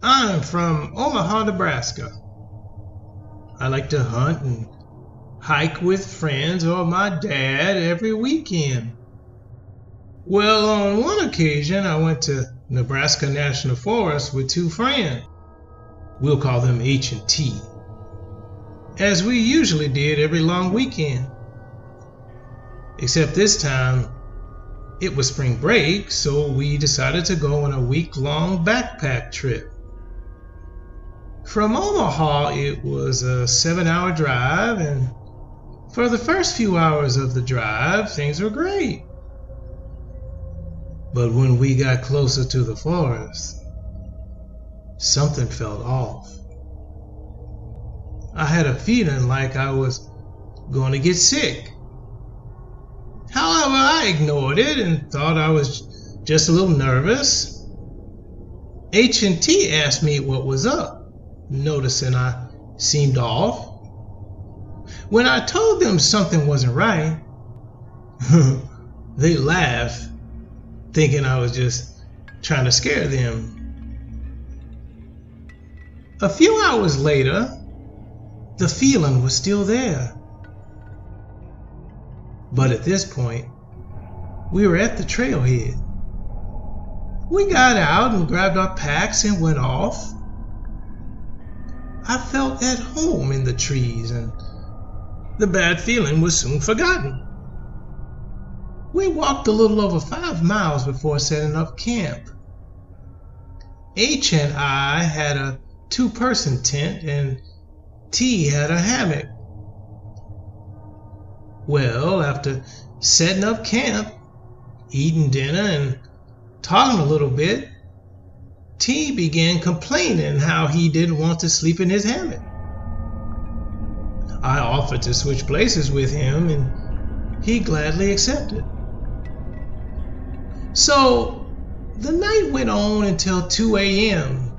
I'm from Omaha, Nebraska. I like to hunt and hike with friends or my dad every weekend. Well, on one occasion, I went to Nebraska National Forest with two friends. We'll call them H and T, as we usually did every long weekend. Except this time, it was spring break, so we decided to go on a week-long backpack trip. From Omaha, it was a 7-hour drive, and for the first few hours of the drive, things were great. But when we got closer to the forest, something felt off. I had a feeling like I was going to get sick. However, I ignored it and thought I was just a little nervous. H and T asked me what was up, noticing I seemed off. When I told them something wasn't right, they laughed, thinking I was just trying to scare them. A few hours later, the feeling was still there. But at this point, we were at the trailhead. We got out and grabbed our packs and went off. I felt at home in the trees, and the bad feeling was soon forgotten. We walked a little over 5 miles before setting up camp. H and I had a 2-person tent, and T had a hammock. Well, after setting up camp, eating dinner, and talking a little bit, T began complaining how he didn't want to sleep in his hammock. I offered to switch places with him, and he gladly accepted. So the night went on until 2 a.m.,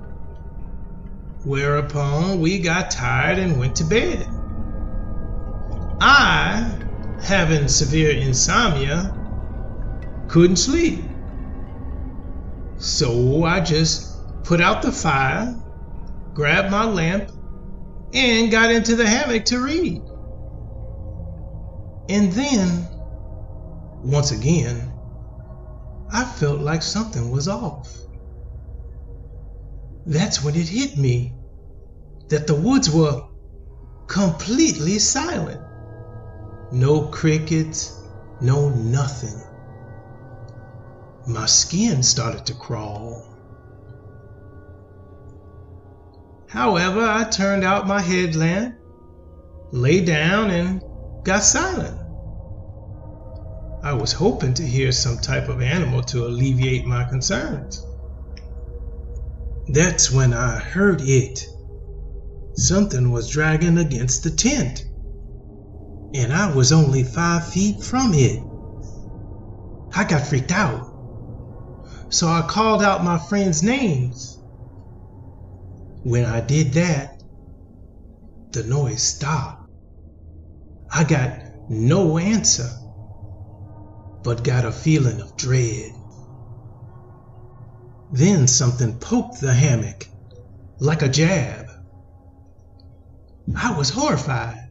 whereupon we got tired and went to bed. I, having severe insomnia, couldn't sleep. So I just put out the fire, grabbed my lamp, and got into the hammock to read. And then, once again, I felt like something was off. That's when it hit me that the woods were completely silent. No crickets, no nothing. My skin started to crawl. However, I turned out my headlamp, lay down, and got silent. I was hoping to hear some type of animal to alleviate my concerns. That's when I heard it. Something was dragging against the tent, and I was only 5 feet from it. I got freaked out, so I called out my friends' names. When I did that, the noise stopped. I got no answer, but got a feeling of dread. Then something poked the hammock like a jab. I was horrified.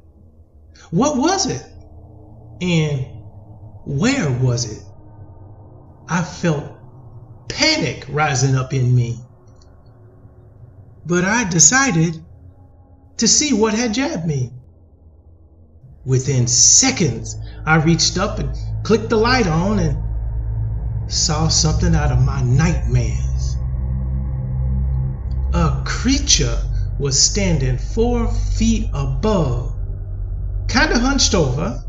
What was it? And where was it? I felt panic rising up in me. But I decided to see what had jabbed me. Within seconds, I reached up and clicked the light on and saw something out of my nightmares. A creature was standing 4 feet above, kinda hunched over.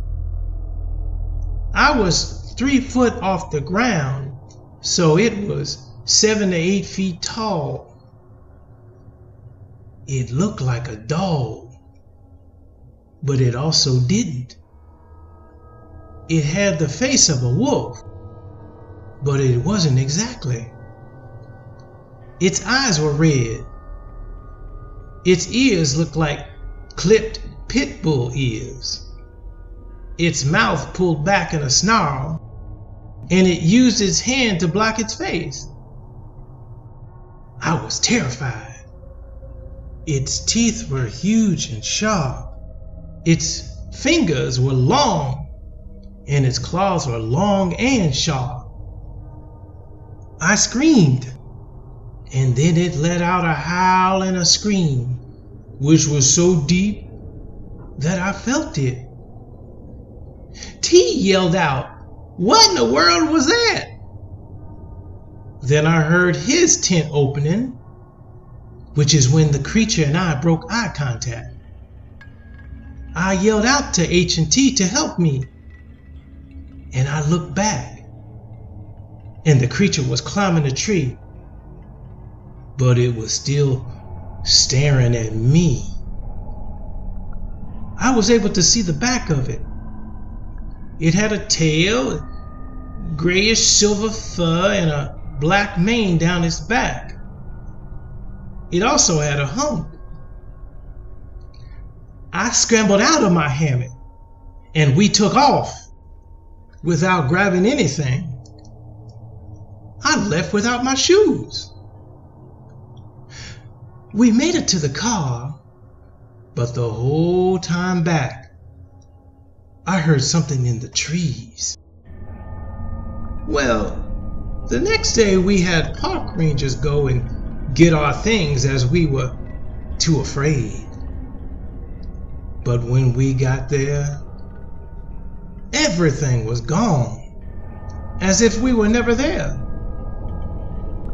I was 3 foot off the ground, so it was 7 to 8 feet tall. It looked like a dog, but it also didn't. It had the face of a wolf, but it wasn't exactly. Its eyes were red. Its ears looked like clipped pit bull ears. Its mouth pulled back in a snarl, and it used its hand to block its face. I was terrified. Its teeth were huge and sharp. Its fingers were long, and its claws were long and sharp. I screamed, and then it let out a howl and a scream, which was so deep that I felt it. T yelled out, "What in the world was that?" Then I heard his tent opening, which is when the creature and I broke eye contact. I yelled out to H and T to help me, and I looked back, and the creature was climbing a tree, but it was still staring at me. I was able to see the back of it. It had a tail, grayish silver fur, and a black mane down its back. It also had a hump. I scrambled out of my hammock, and we took off without grabbing anything. I left without my shoes. We made it to the car, but the whole time back, I heard something in the trees. Well, the next day we had park rangers go and get our things as we were too afraid. But when we got there, everything was gone, as if we were never there.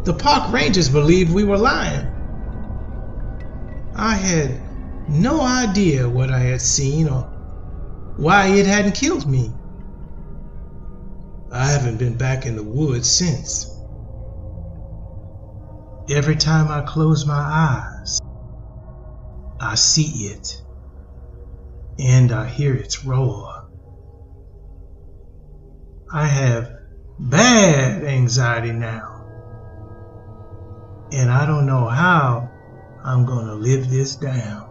The park rangers believed we were lying. I had no idea what I had seen or why it hadn't killed me. I haven't been back in the woods since. Every time I close my eyes, I see it, and I hear its roar. I have bad anxiety now, and I don't know how I'm gonna live this down.